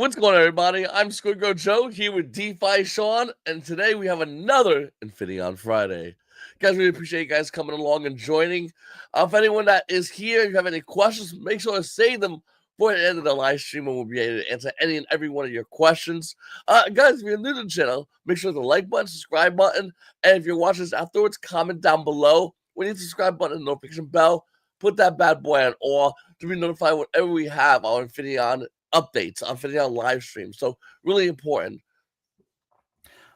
What's going on, everybody? I'm SquidGrow Joe here with DeFi Shaun, and today we have another Infinaeon Friday. Guys, really appreciate you guys coming along and joining. If anyone that is here, if you have any questions, make sure to save them for the end of the live stream, and we'll be able to answer any and every one of your questions. Guys, if you're new to the channel, make sure to like button, subscribe button, and if you're watching this afterwards, comment down below. When you hit the subscribe button and notification bell, put that bad boy on all to be notified whenever we have our Infinaeon updates on Infinaeon live stream. So really important.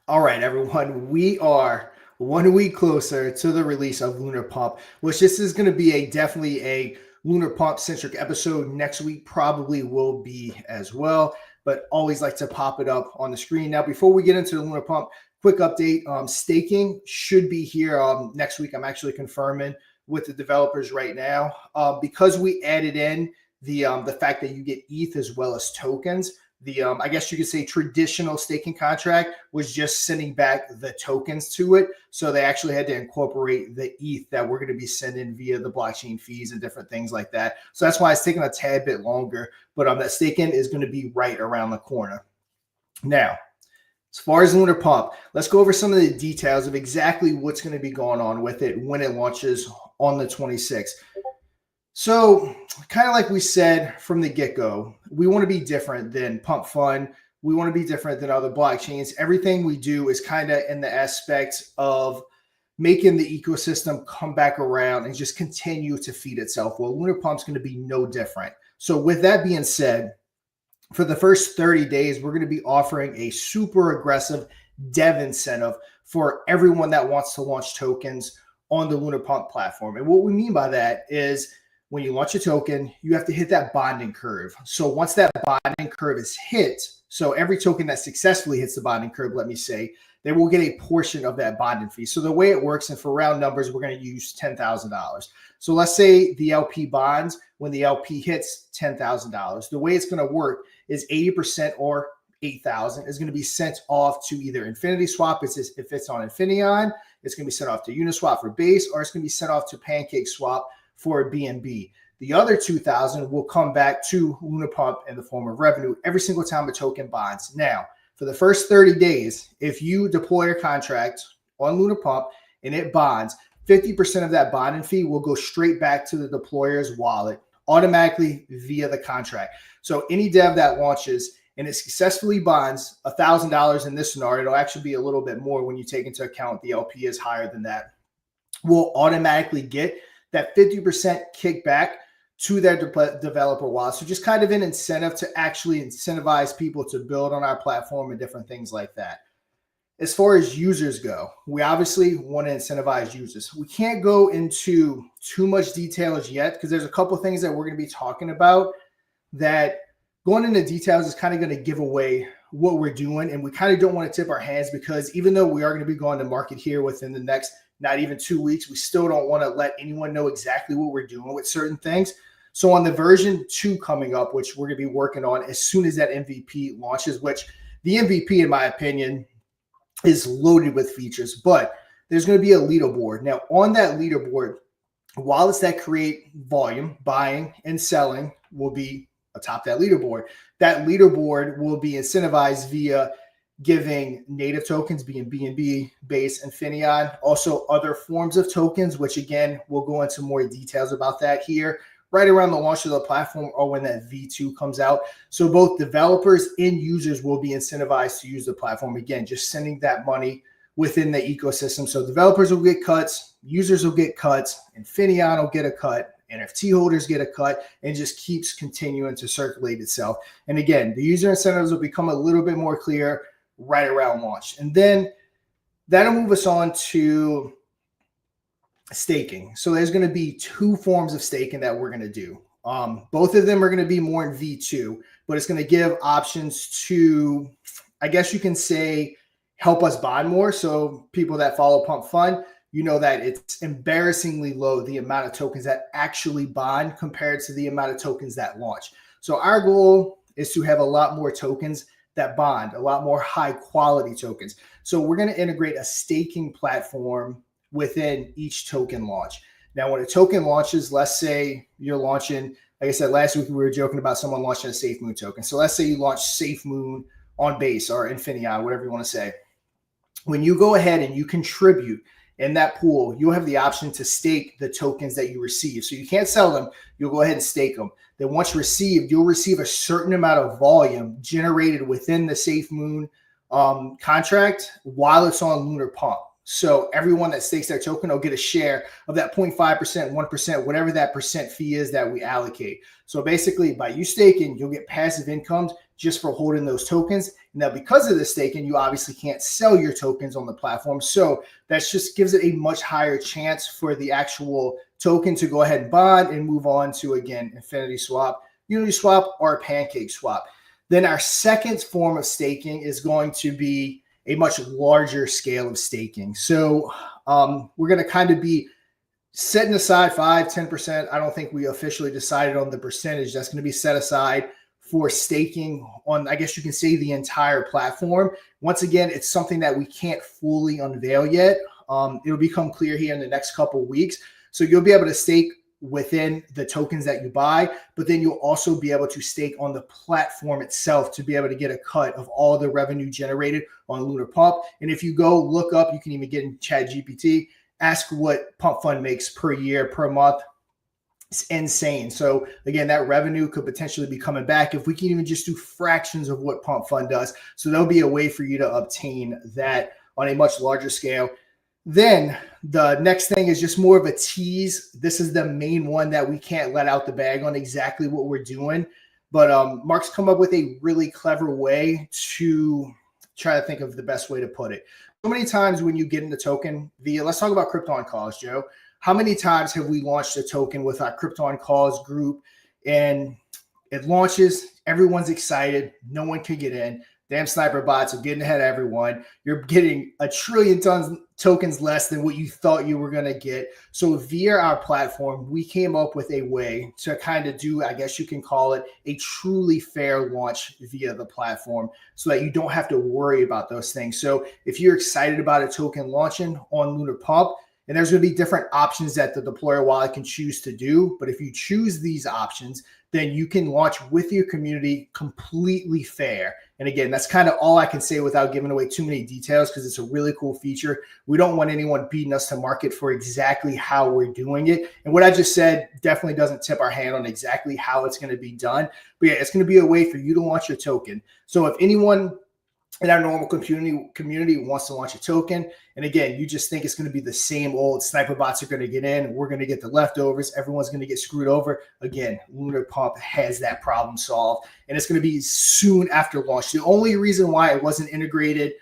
All right, everyone, we are 1 week closer to the release of Lunar Pump, which this is going to be definitely a Lunar Pump centric episode. Next week probably will be as well, but always like to pop it up on the screen. Now, before we get into the Lunar Pump, quick update. Staking should be here next week. I'm actually confirming with the developers right now because we added in the fact that you get ETH as well as tokens. I guess you could say traditional staking contract was just sending back the tokens to it. So they actually had to incorporate the ETH that we're going to be sending via the blockchain fees and different things like that. So that's why it's taking a tad bit longer, but that staking is going to be right around the corner. Now, as far as Lunar Pump, let's go over some of the details of exactly what's going to be going on with it when it launches on the 26th. So kind of like we said from the get-go, we want to be different than Pump Fund. We want to be different than other blockchains. Everything we do is kind of in the aspect of making the ecosystem come back around and just continue to feed itself. Well, Lunar Pump's going to be no different. So with that being said, for the first 30 days, we're going to be offering a super aggressive dev incentive for everyone that wants to launch tokens on the Lunar Pump platform. And what we mean by that is when you launch a token, you have to hit that bonding curve. So once that bonding curve is hit, so every token that successfully hits the bonding curve, let me say, they will get a portion of that bonding fee. So the way it works, and for round numbers, we're going to use $10,000. So let's say the LP bonds, when the LP hits $10,000, the way it's going to work is 80% or 8,000 is going to be sent off to either Infinity Swap if it's on Infinaeon, it's going to be sent off to Uniswap for Base, or it's going to be sent off to Pancake Swap for BNB. The other 2,000 will come back to Lunar Pump in the form of revenue every single time a token bonds. Now, for the first 30 days, if you deploy a contract on Lunar Pump and it bonds, 50% of that bonding fee will go straight back to the deployer's wallet automatically via the contract. So any dev that launches and it successfully bonds $1,000 in this scenario, it'll actually be a little bit more when you take into account the LP is higher than that, will automatically get that 50% kickback to their developer wallet. So just kind of an incentive to actually incentivize people to build on our platform and different things like that. As far as users go, we obviously want to incentivize users. We can't go into too much details yet because there's a couple of things that we're going to be talking about that going into details is kind of going to give away what we're doing. And we kind of don't want to tip our hands because even though we are going to be going to market here within the next not even 2 weeks, we still don't want to let anyone know exactly what we're doing with certain things. So on the version 2 coming up, which we're going to be working on as soon as that MVP launches, which the MVP, in my opinion, is loaded with features, but there's going to be a leaderboard. Now on that leaderboard, wallets that create volume, buying and selling will be atop that leaderboard. That leaderboard will be incentivized via giving native tokens, being BNB, Base, Infinaeon, also other forms of tokens, which again, we'll go into more details about that here right around the launch of the platform or when that V2 comes out. So both developers and users will be incentivized to use the platform. Again, just sending that money within the ecosystem. So developers will get cuts, users will get cuts, Infinaeon will get a cut, NFT holders get a cut, and just keeps continuing to circulate itself. And again, the user incentives will become a little bit more clear right around launch. And then that'll move us on to staking. So there's going to be 2 forms of staking that we're going to do. Both of them are going to be more in V2, but it's going to give options to, I guess you can say, help us bond more. So people that follow Pump Fund, you know that it's embarrassingly low, the amount of tokens that actually bond compared to the amount of tokens that launch. So our goal is to have a lot more tokens that bond, a lot more high quality tokens. So we're going to integrate a staking platform within each token launch. Now, when a token launches, let's say you're launching like I said, last week we were joking about someone launching a Safe Moon token. So let's say you launch Safe Moon on Base or Infinaeon, whatever you want to say. When you go ahead and you contribute in that pool, you'll have the option to stake the tokens that you receive. So you can't sell them. You'll go ahead and stake them. Then once received, you'll receive a certain amount of volume generated within the Safe Moon contract while it's on Lunar Pump. So everyone that stakes their token will get a share of that 0.5%, 1%, whatever that percent fee is that we allocate. So basically, by you staking, you'll get passive incomes just for holding those tokens. Now, because of the staking, you obviously can't sell your tokens on the platform. So that just gives it a much higher chance for the actual token to go ahead and bond and move on to, again, Infinity Swap, Unity Swap, or Pancake Swap. Then our second form of staking is going to be a much larger scale of staking. So we're going to kind of be setting aside 5-10%. I don't think we officially decided on the percentage that's going to be set aside for staking on, I guess you can say, the entire platform. Once again, it's something that we can't fully unveil yet. It'll become clear here in the next couple of weeks. So you'll be able to stake within the tokens that you buy, but then you'll also be able to stake on the platform itself to be able to get a cut of all the revenue generated on Lunar Pump. And if you go look up, you can even get in ChatGPT, ask what Pump Fund makes per year, per month. It's insane. So again, that revenue could potentially be coming back if we can even just do fractions of what Pump Fund does. So there'll be a way for you to obtain that on a much larger scale. Then the next thing is just more of a tease. This is the main one that we can't let out the bag on exactly what we're doing. But Mark's come up with a really clever way to try to think of the best way to put it. So many times when you get in the token via, let's talk about Crypto on Calls, Joe. How many times have we launched a token with our Crypto on Calls group and it launches, everyone's excited, no one can get in. Damn sniper bots are getting ahead of everyone. You're getting 1 trillion tokens less than what you thought you were going to get. So via our platform, we came up with a way to kind of do, I guess you can call it, a truly fair launch via the platform so that you don't have to worry about those things. So if you're excited about a token launching on Lunar Pump, and there's going to be different options that the deployer wallet can choose to do. But if you choose these options, then you can launch with your community completely fair. And again, that's kind of all I can say without giving away too many details because it's a really cool feature. We don't want anyone beating us to market for exactly how we're doing it. And what I just said definitely doesn't tip our hand on exactly how it's going to be done. But yeah, it's going to be a way for you to launch your token. So if anyone in our normal community wants to launch a token, and again, you just think it's going to be the same old sniper bots are going to get in, we're going to get the leftovers, everyone's going to get screwed over. Again, Lunar Pump has that problem solved, and it's going to be soon after launch. The only reason why it wasn't integrated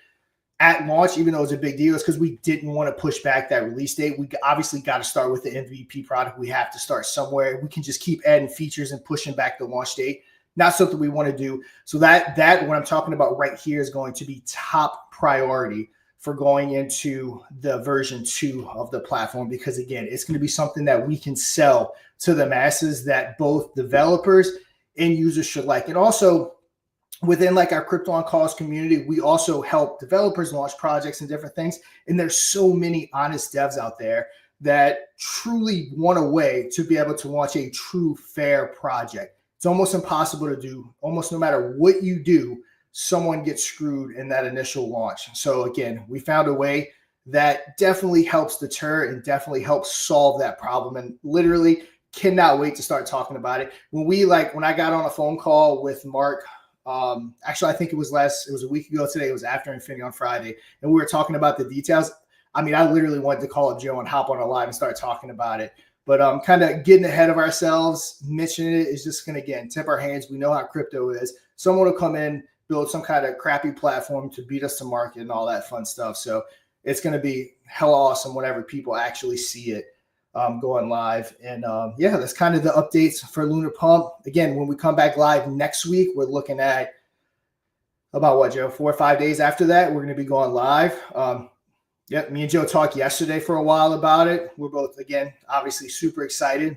at launch, even though it was a big deal, is because we didn't want to push back that release date. We obviously got to start with the MVP product. We have to start somewhere. We can just keep adding features and pushing back the launch date. Not something we want to do. So that what I'm talking about right here is going to be top priority for going into the version 2 of the platform, because again, it's going to be something that we can sell to the masses that both developers and users should like. And also within like our Crypto on Calls community, we also help developers launch projects and different things. And there's so many honest devs out there that truly want a way to be able to launch a true fair project. It's almost impossible to do. Almost no matter what you do, someone gets screwed in that initial launch. So again, we found a way that definitely helps deter and definitely helps solve that problem. And literally cannot wait to start talking about it. When I got on a phone call with Mark, actually I think it was a week ago today. It was after Infinion on Friday, and we were talking about the details. I mean, I literally wanted to call up Joe and hop on a live and start talking about it. But kind of getting ahead of ourselves, mentioning it is just going to, again, tip our hands. We know how crypto is. Someone will come in, build some kind of crappy platform to beat us to market and all that fun stuff. So it's going to be hell awesome whenever people actually see it going live. And yeah, that's kind of the updates for Lunar Pump. Again, when we come back live next week, we're looking at about what, Joe, 4 or 5 days after that, we're going to be going live. Yep, me and Joe talked yesterday for a while about it. We're both, again, obviously super excited.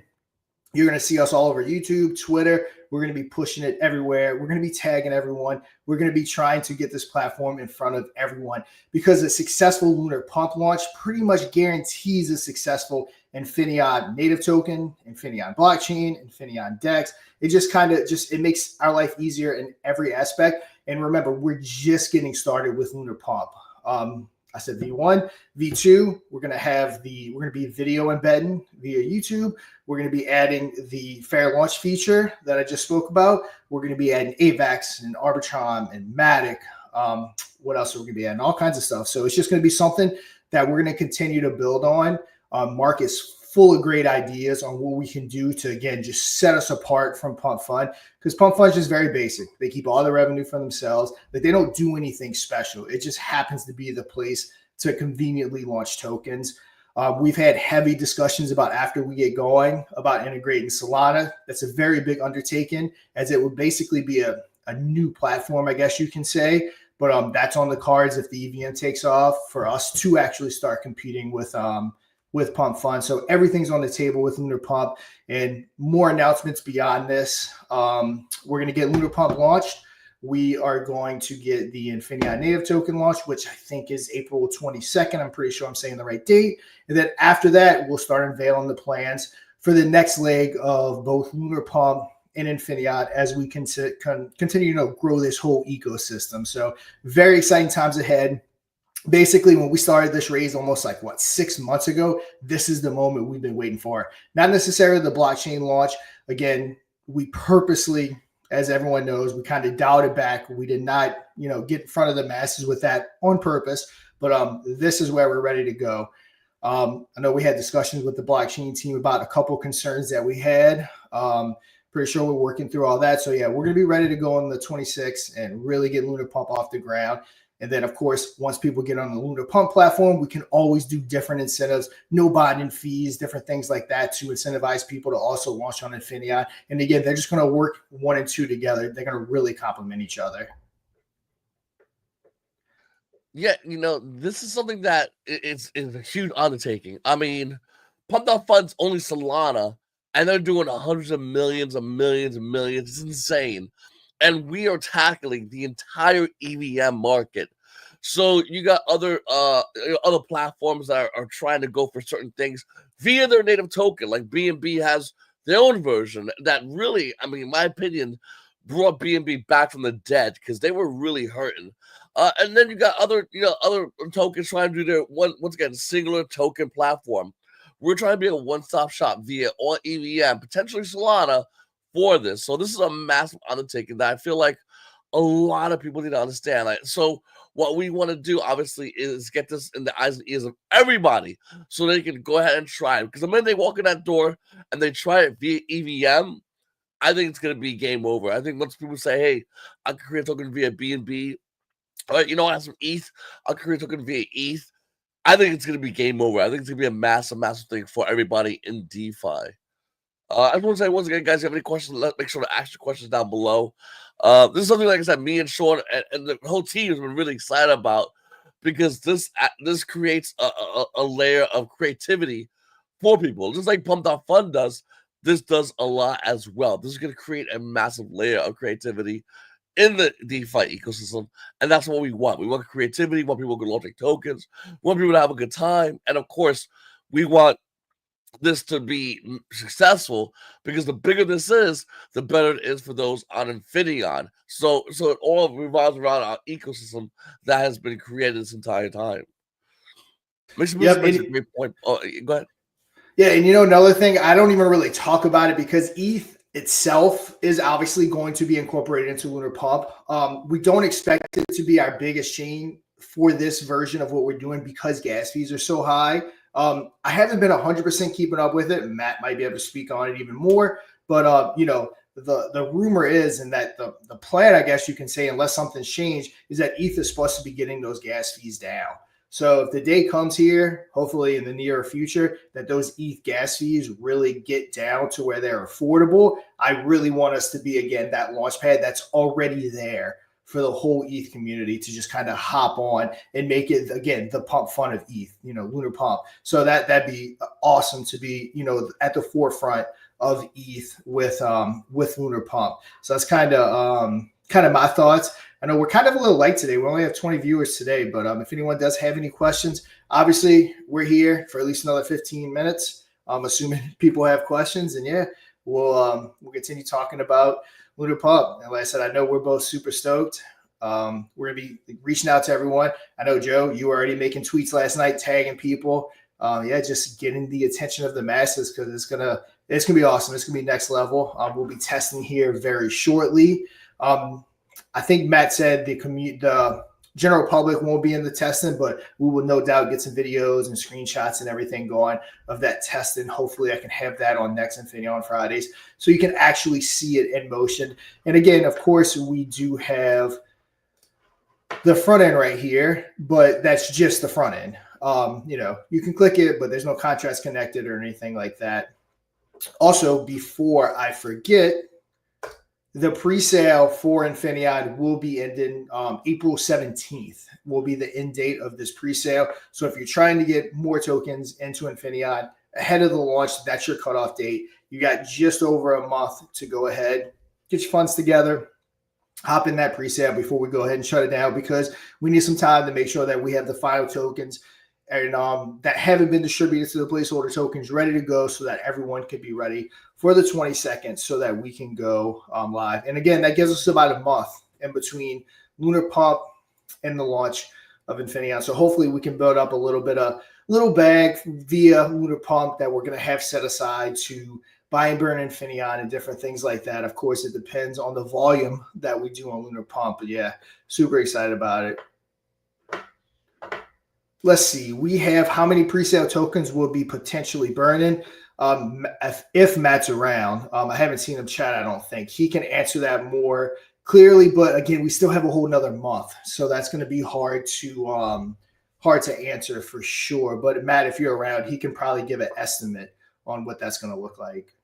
You're going to see us all over YouTube, Twitter. We're going to be pushing it everywhere. We're going to be tagging everyone. We're going to be trying to get this platform in front of everyone, because a successful Lunar Pump launch pretty much guarantees a successful Infinion native token, Infinion blockchain, Infinion DEX. It just it makes our life easier in every aspect. And remember, we're just getting started with Lunar Pump. I said V1, V2. We're gonna be video embedding via YouTube. We're gonna be adding the fair launch feature that I just spoke about. We're gonna be adding AVAX and Arbitron and Matic. What else are we gonna be adding? All kinds of stuff. So it's just gonna be something that we're gonna continue to build on. Mark is full of great ideas on what we can do to, again, just set us apart from Pump Fund, because Pump Fund is just very basic. They keep all the revenue for themselves. Like, they don't do anything special. It just happens to be the place to conveniently launch tokens. We've had heavy discussions about, after we get going, about integrating Solana. That's a very big undertaking, as it would basically be a new platform, I guess you can say. But that's on the cards if the EVM takes off, for us to actually start competing with Pump Fund. So everything's on the table with Lunar Pump, and more announcements beyond this. We're going to get Lunar Pump launched. We are going to get the Infinion native token launched, which I think is April 22nd. I'm pretty sure I'm saying the right date. And then after that, we'll start unveiling the plans for the next leg of both Lunar Pump and Infinion as we continue to grow this whole ecosystem. So very exciting times ahead. Basically, when we started this raise almost 6 months ago, this is the moment we've been waiting for. Not necessarily the blockchain launch. Again, we purposely, as everyone knows, we kind of dialed it back. We did not, get in front of the masses with that on purpose. But this is where we're ready to go. I know we had discussions with the blockchain team about a couple concerns that we had. Pretty sure we're working through all that. So yeah, we're going to be ready to go on the 26th and really get Lunar Pump off the ground. And then, of course, once people get on the Lunar Pump platform, we can always do different incentives, no bonding fees, different things like that to incentivize people to also launch on Infinion. And again, they're just going to work 1 and 2 together. They're going to really complement each other. Yeah, this is something that is a huge undertaking. I mean, Pump.Fund's only Solana, and they're doing hundreds of millions and millions and millions. It's insane. And we are tackling the entire EVM market. So you got other platforms that are trying to go for certain things via their native token. Like BNB has their own version that really, I mean, in my opinion, brought BNB back from the dead, because they were really hurting. And then you got other tokens trying to do their once again singular token platform. We're trying to be a one-stop shop via all EVM, potentially Solana, for this. So this is a massive undertaking that I feel like a lot of people need to understand. So what we want to do, obviously, is get this in the eyes and ears of everybody, so they can go ahead and try it. Because the minute they walk in that door and they try it via EVM, I think it's going to be game over. I think once people say, hey, I can create a token via BNB, all right, I have some ETH, I can create a token via ETH, I think it's going to be game over. I think it's going to be a massive, massive thing for everybody in DeFi. I just want to say once again, guys, if you have any questions, make sure to ask your questions down below. This is something, like I said, me and Shaun and the whole team has been really excited about, because this creates a layer of creativity for people. Just like Pump.Fund does, this does a lot as well. This is going to create a massive layer of creativity in the DeFi ecosystem, and that's what we want. We want creativity, we want people to launch tokens, we want people to have a good time, and of course, we want this to be successful, because the bigger this is, the better it is for those on Infinion. So it all revolves around our ecosystem that has been created this entire time. Makes a great point. Oh, go ahead. Yeah, and another thing, I don't even really talk about it because ETH itself is obviously going to be incorporated into Lunar Pump. We don't expect it to be our biggest chain for this version of what we're doing, because gas fees are so high. I haven't been 100% keeping up with it. Matt might be able to speak on it even more, but the rumor is, and that the plan, I guess you can say, unless something's changed, is that ETH is supposed to be getting those gas fees down. So if the day comes here, hopefully in the near future, that those ETH gas fees really get down to where they're affordable, I really want us to be, again, that launch pad that's already there for the whole ETH community to just kind of hop on and make it, again, the Pump Fund of ETH, Lunar Pump. So that'd be awesome to be, at the forefront of ETH with Lunar Pump. So that's kind of my thoughts. I know we're kind of a little late today. We only have 20 viewers today, but if anyone does have any questions, obviously we're here for at least another 15 minutes. assuming people have questions. And yeah, we'll continue talking about Lunar Pump. And like I said, I know we're both super stoked. We're gonna be reaching out to everyone. I know, Joe, you were already making tweets last night, tagging people. Just getting the attention of the masses, because it's gonna be awesome. It's gonna be next level. We'll be testing here very shortly. I think Matt said the general public won't be in the testing, but we will no doubt get some videos and screenshots and everything going of that testing. Hopefully I can have that on next Infinaeon Fridays so you can actually see it in motion. And again, of course, we do have the front end right here, but that's just the front end. You can click it, but there's no contracts connected or anything like that. Also, before I forget, the pre-sale for Infinaeon will be ending April 17th will be the end date of this pre-sale. So if you're trying to get more tokens into Infinaeon ahead of the launch, that's your cutoff date. You got just over a month to go ahead, get your funds together, hop in that pre-sale before we go ahead and shut it down, because we need some time to make sure that we have the final tokens and that haven't been distributed to the placeholder tokens ready to go, so that everyone can be ready for the 22nd so that we can go live. And again, that gives us about a month in between Lunar Pump and the launch of Infinaeon. So hopefully we can build up a little bag via Lunar Pump that we're going to have set aside to buy and burn Infinaeon and different things like that. Of course, it depends on the volume that we do on Lunar Pump, but yeah, super excited about it. Let's see. We have how many pre-sale tokens will be potentially burning. If Matt's around, I haven't seen him chat. I don't think he can answer that more clearly. But again, we still have a whole nother month, so that's going to be hard to answer for sure. But Matt, if you're around, he can probably give an estimate on what that's going to look like,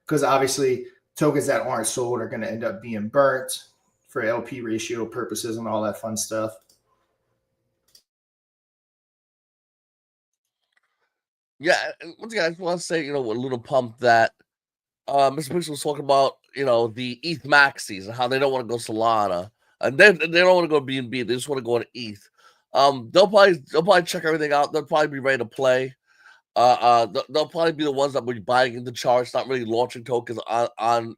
because obviously tokens that aren't sold are going to end up being burnt for LP ratio purposes and all that fun stuff. Yeah, and once again, I just want to say, with Lunar Pump that Mr. Pixel was talking about, the ETH maxis and how they don't want to go Solana, and they don't want to go BNB. They just want to go on ETH. They'll probably check everything out. They'll probably be ready to play. They'll probably be the ones that will be buying into charts, not really launching tokens on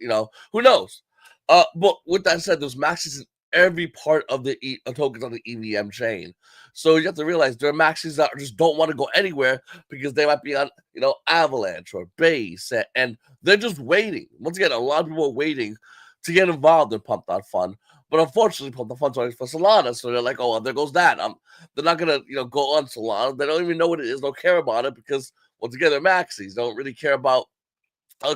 who knows. But with that said, there's maxis in every part of the tokens on the EVM chain. So you have to realize there are maxis that just don't want to go anywhere because they might be on, Avalanche or Base, and they're just waiting. Once again, a lot of people are waiting to get involved in Pump.Fun. But unfortunately, Pump.Fun's only for Solana, so they're like, oh, well, there goes that. They're not gonna, go on Solana. They don't even know what it is. Don't care about it because once again, they're maxis. They don't really care about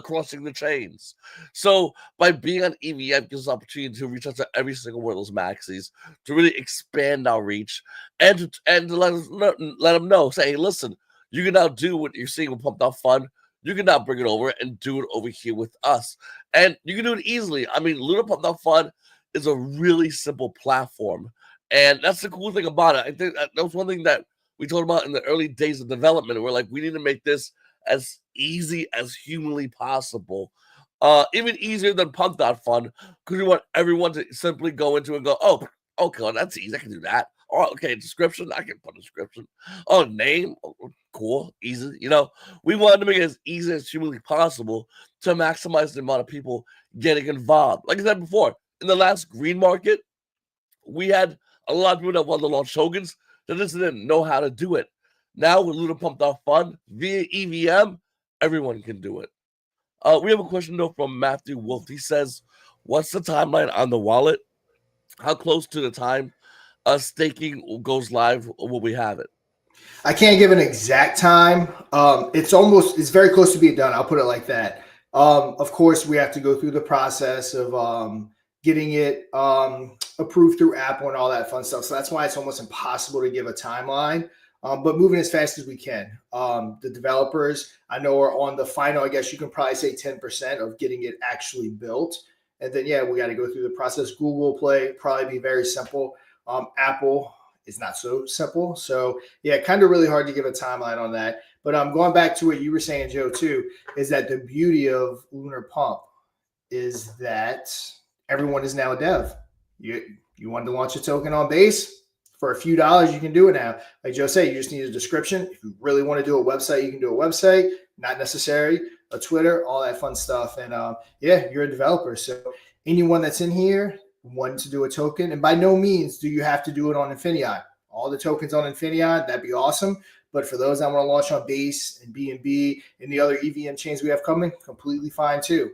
crossing the chains. So by being on EVM gives us opportunity to reach out to every single one of those maxis, to really expand our reach, and to let them know, say, hey, listen, you can now do what you're seeing with Pump.Fun. You can now bring it over and do it over here with us. And you can do it easily. I mean, Lunar Pump.Fun is a really simple platform. And that's the cool thing about it. I think that was one thing that we talked about in the early days of development. We're like, we need to make this as easy as humanly possible. Even easier than Pump.Fun, because we want everyone to simply go into and go, oh, okay, well, that's easy. I can do that. Oh, okay, description. I can put a description. Oh, name. Oh, cool. Easy. We wanted to make it as easy as humanly possible to maximize the amount of people getting involved. Like I said before, in the last green market, we had a lot of people that wanted to launch tokens that just didn't know how to do it. Now with Lunar Pump.Fun via EVM, everyone can do it. We have a question though from Matthew Wolf. He says, "What's the timeline on the wallet? How close to the time staking goes live will we have it?" I can't give an exact time. It's very close to being done. I'll put it like that. Of course, we have to go through the process of getting it approved through Apple and all that fun stuff. So that's why it's almost impossible to give a timeline. But moving as fast as we can. The developers, I know, are on the final, I guess you can probably say 10% of getting it actually built. And then, yeah, we got to go through the process. Google Play probably be very simple. Apple is not so simple. So, yeah, kind of really hard to give a timeline on that. But going back to what you were saying, Joe, too, is that the beauty of Lunar Pump is that everyone is now a dev. You wanted to launch a token on Base? For a few dollars, you can do it now. Like Joe said, you just need a description. If you really want to do a website, you can do a website. not necessary, a Twitter, all that fun stuff. And yeah, you're a developer. So anyone that's in here wanting to do a token, and by no means do you have to do it on Infinion. All the tokens on Infinion, that'd be awesome. But for those that want to launch on Base and BNB and the other EVM chains we have coming, completely fine too.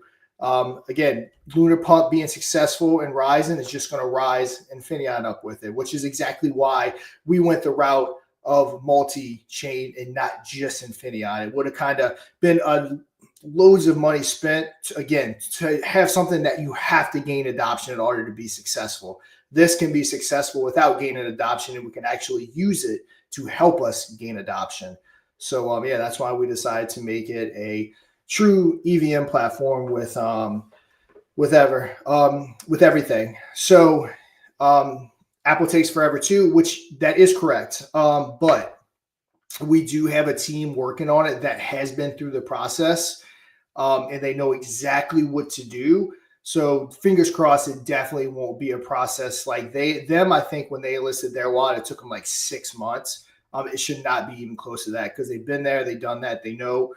Again, Lunar Pump being successful and rising is just going to rise Infinion up with it, which is exactly why we went the route of multi-chain and not just Infinion. It would have kind of been loads of money spent, again, to have something that you have to gain adoption in order to be successful. This can be successful without gaining adoption, and we can actually use it to help us gain adoption. So yeah, that's why we decided to make it a true EVM platform with everything. So Apple takes forever too, which that is correct. But we do have a team working on it that has been through the process, and they know exactly what to do. So fingers crossed, it definitely won't be a process like them. I think when they enlisted their wallet, it took them like 6 months. It should not be even close to that because they've been there, they've done that, they know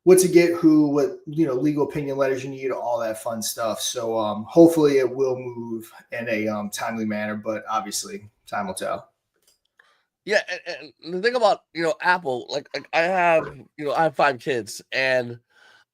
what to get, what legal opinion letters you need, all that fun stuff. So hopefully it will move in a timely manner, but obviously time will tell. Yeah, and the thing about Apple, like I have 5 kids, and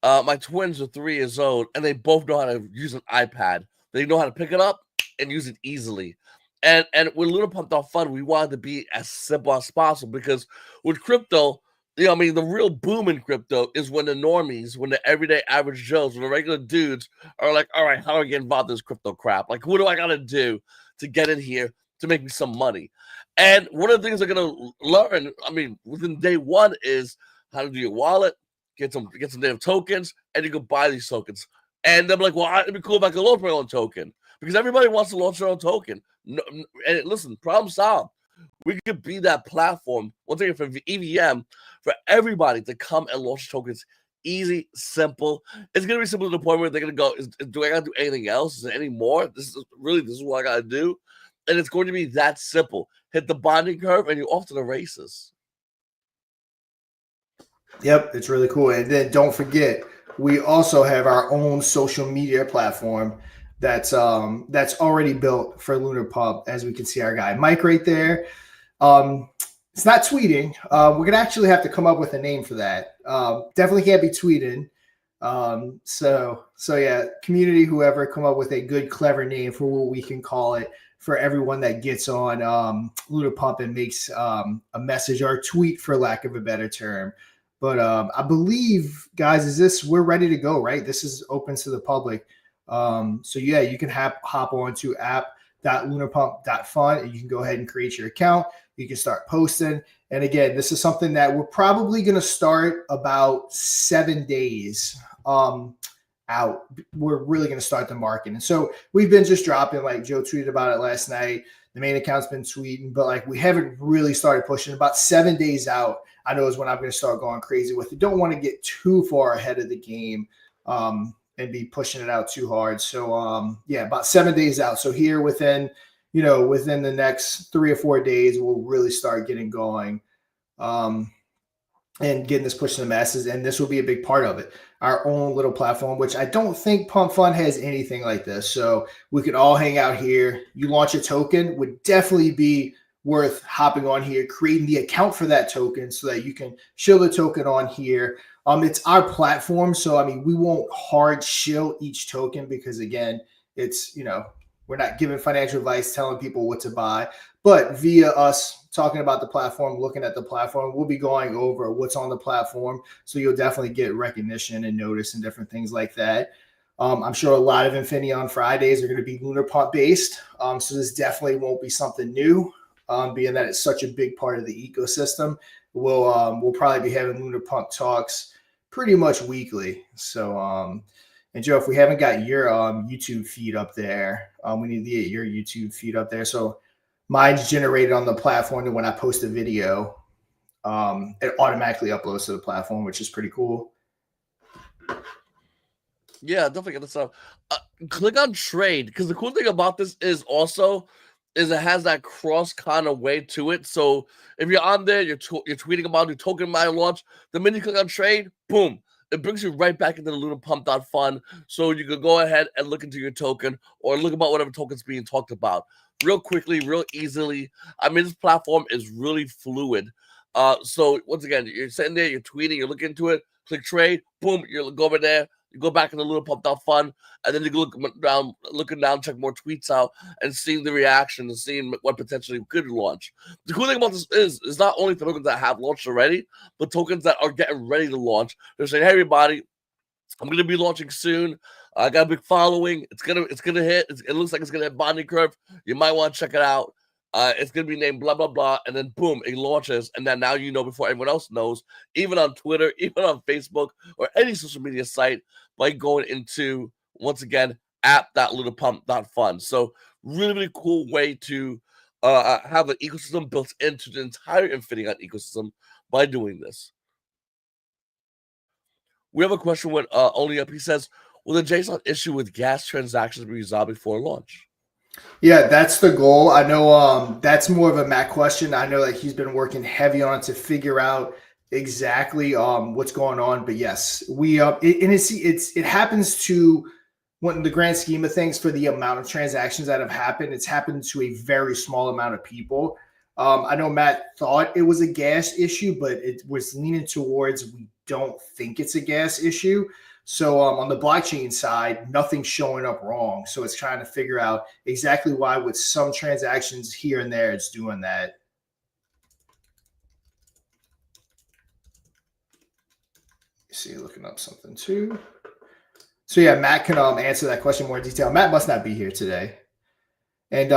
my twins are 3 years old, and they both know how to use an iPad. They know how to pick it up and use it easily. And with Lunar Pump Fund, we wanted to be as simple as possible because with crypto, I mean, the real boom in crypto is when the normies, when the everyday average Joes, when the regular dudes are like, all right, how do I get involved in this crypto crap? Like, what do I got to do to get in here to make me some money? And one of the things they're going to learn, I mean, within day one is how to do your wallet, get some damn tokens, and you can buy these tokens. And they're like, well, it'd be cool if I could launch my own token because everybody wants to launch their own token. No, and listen, problem solved. We could be that platform, one thing for EVM, for everybody to come and launch tokens. Easy, simple. It's gonna be simple to the point where they're gonna go, do I gotta do anything else? Is there any more? This is what I gotta do. And it's going to be that simple. Hit the bonding curve and you're off to the races. Yep, it's really cool. And then don't forget, we also have our own social media platform that's already built for Lunar Pump. As we can see, our guy Mike right there. It's not tweeting. We're gonna actually have to come up with a name for that. Definitely can't be tweeting. So yeah, community, whoever, come up with a good, clever name for what we can call it for everyone that gets on Lunar Pump and makes a message or a tweet, for lack of a better term. But I believe, guys, we're ready to go, right? This is open to the public. So yeah, you can hop on to app.lunarpump.fund and you can go ahead and create your account. You can start posting. And again, this is something that we're probably going to start about 7 days out. We're really going to start the marketing. And so we've been just dropping, like Joe tweeted about it last night. The main account's been tweeting, but like we haven't really started pushing. About 7 days out, I know is when I'm going to start going crazy with it. Don't want to get too far ahead of the game and be pushing it out too hard. So yeah, about 7 days out. So here within the next 3 or 4 days, we'll really start getting going and getting this push to the masses. And this will be a big part of it. Our own little platform, which I don't think Pump Fund has anything like this. So we could all hang out here. You launch a token, would definitely be worth hopping on here, creating the account for that token so that you can show the token on here. It's our platform. So, I mean, we won't hard shill each token because, again, it's, we're not giving financial advice, telling people what to buy. But via us talking about the platform, looking at the platform, we'll be going over what's on the platform. So you'll definitely get recognition and notice and different things like that. I'm sure a lot of Infinion Fridays are going to be Lunar Pump based. So this definitely won't be something new, being that it's such a big part of the ecosystem. We'll probably be having Lunar Pump talks pretty much weekly. So, and Joe, if we haven't got your YouTube feed up there, we need to get your YouTube feed up there. So mine's generated on the platform, and when I post a video, it automatically uploads to the platform, which is pretty cool. Yeah, definitely get this stuff. Click on trade because the cool thing about this is also is it has that cross kind of way to it. So if you're on there, you're tweeting about your token mine launch. The minute you click on trade, boom, it brings you right back into the Lunar Pump.fund. So you can go ahead and look into your token or look about whatever token's being talked about real quickly, real easily. I mean, this platform is really fluid. So once again, you're sitting there, you're tweeting, you're looking into it, click trade, boom, you go over there, you go back in the Lunar Pump.fund, and then you go looking down, check more tweets out, and seeing the reaction and seeing what potentially could launch. The cool thing about this is not only for tokens that have launched already, but tokens that are getting ready to launch. They're saying, hey, everybody, I'm gonna be launching soon. I got a big following. It's gonna hit. It looks like it's gonna hit bonding curve. You might want to check it out. It's gonna be named blah blah blah, and then boom, it launches, and then now you know before everyone else knows, even on Twitter, even on Facebook, or any social media site, by going into once again app.lunarpump.fund. So really cool way to have an ecosystem built into the entire Infinion ecosystem by doing this. We have a question with Only Up. He says, will the JSON issue with gas transactions be resolved before launch? Yeah, that's the goal. I know that's more of a Matt question. I know that he's been working heavy on it to figure out exactly what's going on. But yes, we it happens to when the grand scheme of things for the amount of transactions that have happened, it's happened to a very small amount of people. I know Matt thought it was a gas issue, but it was leaning towards we don't think it's a gas issue. So on the blockchain side, nothing's showing up wrong. So it's trying to figure out exactly why with some transactions here and there, it's doing that. See, looking up something too. So yeah, Matt can answer that question more in detail. Matt must not be here today. And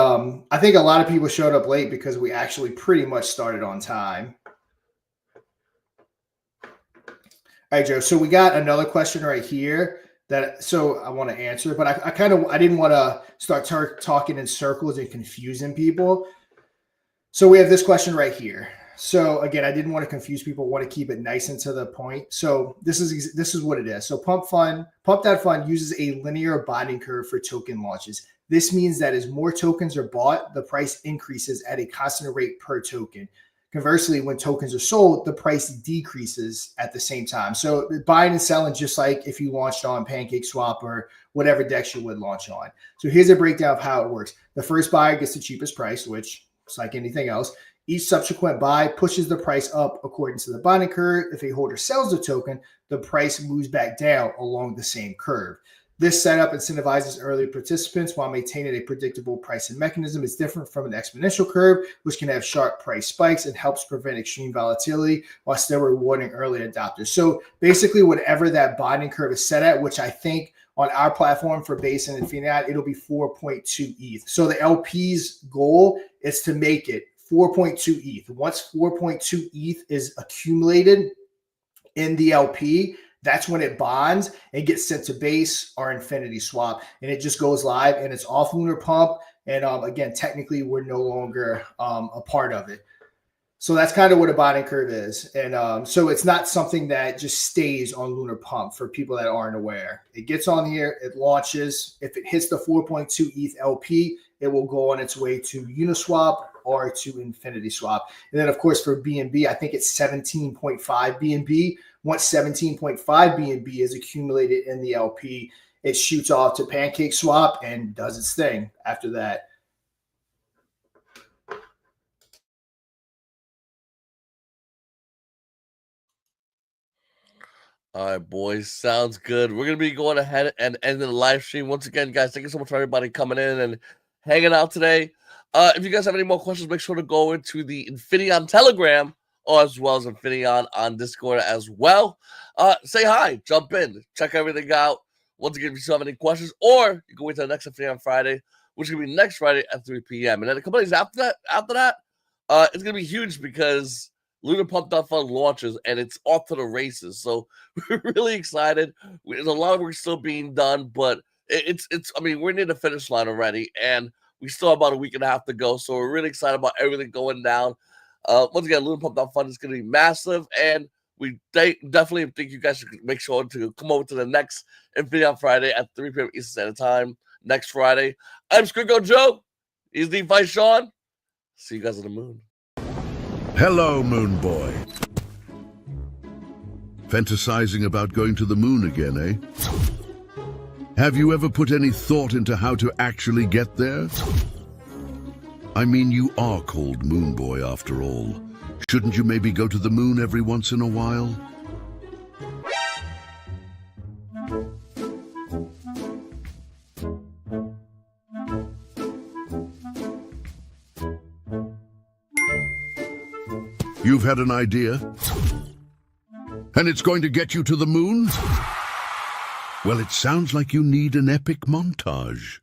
I think a lot of people showed up late because we actually pretty much started on time. All right, Joe. So we got another question right here that so I want to answer, but I didn't want to start talking in circles and confusing people. So we have this question right here. So again, I didn't want to confuse people. Want to keep it nice and to the point. So this is what it is. So Pump.fund uses a linear bonding curve for token launches. This means that as more tokens are bought, the price increases at a constant rate per token. Conversely, when tokens are sold, the price decreases at the same time. So buying and selling, just like if you launched on PancakeSwap or whatever DEX you would launch on. So here's a breakdown of how it works. The first buyer gets the cheapest price, which is like anything else. Each subsequent buy pushes the price up according to the bonding curve. If a holder sells the token, the price moves back down along the same curve. This setup incentivizes early participants while maintaining a predictable pricing mechanism. It's different from an exponential curve, which can have sharp price spikes and helps prevent extreme volatility while still rewarding early adopters. So basically, whatever that bonding curve is set at, which I think on our platform for Base and Infinaeon, it'll be 4.2 ETH. So the LP's goal is to make it 4.2 ETH. Once 4.2 ETH is accumulated in the LP, that's when it bonds and gets sent to Base or Infinity Swap, and it just goes live and it's off Lunar Pump. And again, technically, we're no longer a part of it. So that's kind of what a bonding curve is. And so it's not something that just stays on Lunar Pump for people that aren't aware. It gets on here, it launches. If it hits the 4.2 ETH LP, it will go on its way to Uniswap or to Infinity Swap. And then, of course, for BNB, I think it's 17.5 BNB. Once 17.5 BNB is accumulated in the LP, it shoots off to PancakeSwap and does its thing after that. All right, boys. Sounds good. We're going to be going ahead and ending the live stream. Once again, guys, thank you so much for everybody coming in and hanging out today. If you guys have any more questions, make sure to go into the Infinion Telegram or as well as Infinion on Discord as well. Say hi, jump in, check everything out. Once again, if you still have any questions, or you can wait till the next Infinion Friday, which is going to be next Friday at 3 p.m. And then a couple days after that, it's going to be huge because Lunar Pump.fund launches and it's off to the races. So we're really excited. There's a lot of work still being done, but it's I mean, we're near the finish line already, and we still have about a week and a half to go. So we're really excited about everything going down. Once again, Lunar Pump.fund is going to be massive, and we definitely think you guys should make sure to come over to the next Infinion Friday at 3 p.m. Eastern Standard Time next Friday. I'm SquidGrow Joe. He's DeFi Shaun. See you guys on the moon. Hello, Moon Boy. Fantasizing about going to the moon again, eh? Have you ever put any thought into how to actually get there? I mean, you are called Moon Boy after all. Shouldn't you maybe go to the moon every once in a while? You've had an idea? And it's going to get you to the moon? Well, it sounds like you need an epic montage.